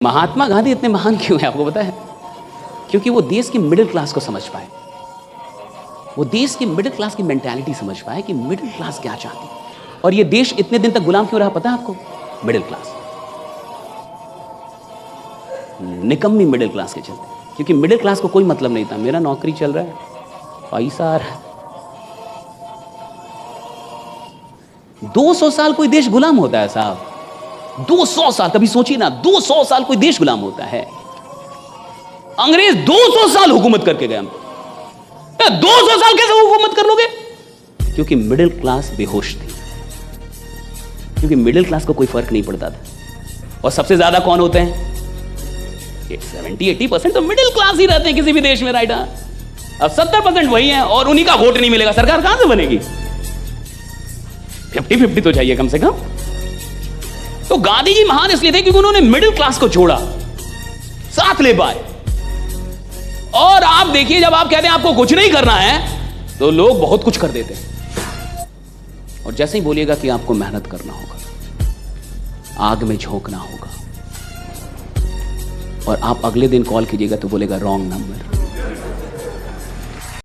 महात्मा गांधी इतने महान क्यों हैं आपको पता है? क्योंकि वो देश की मिडिल क्लास को समझ पाए, वो देश की मिडिल क्लास की मेंटालिटी समझ पाए कि मिडिल क्लास क्या चाहती है। और ये देश इतने दिन तक गुलाम क्यों रहा पता है आपको? मिडिल क्लास, निकम्मी मिडिल क्लास के चलते। क्योंकि मिडिल क्लास को कोई मतलब नहीं था, मेरा नौकरी चल रहा है, पैसा आ रहा है। 200 साल कोई देश गुलाम होता है साहब, 200 साल, कभी सोचिए ना, 200 साल कोई देश गुलाम होता है। अंग्रेज 200 साल हुकूमत करके गए हम, 200 साल कैसे हुकूमत कर लोगे? क्योंकि मिडिल क्लास बेहोश थी, क्योंकि मिडिल क्लास को कोई फर्क नहीं पड़ता था। और सबसे ज्यादा कौन होते हैं? 70-80% तो मिडिल क्लास ही रहते हैं किसी भी देश में, राइट? अब 70% वही है और उन्हीं का वोट नहीं मिलेगा, सरकार कहां से बनेगी? 50-50 तो चाहिए कम से कम। तो गांधी जी महान इसलिए थे क्योंकि उन्होंने मिडिल क्लास को छोड़ा, साथ ले पाए। और आप देखिए, जब आप कहते हैं आपको कुछ नहीं करना है तो लोग बहुत कुछ कर देते हैं। और जैसे ही बोलिएगा कि आपको मेहनत करना होगा, आग में झोंकना होगा, और आप अगले दिन कॉल कीजिएगा तो बोलेगा रॉन्ग नंबर।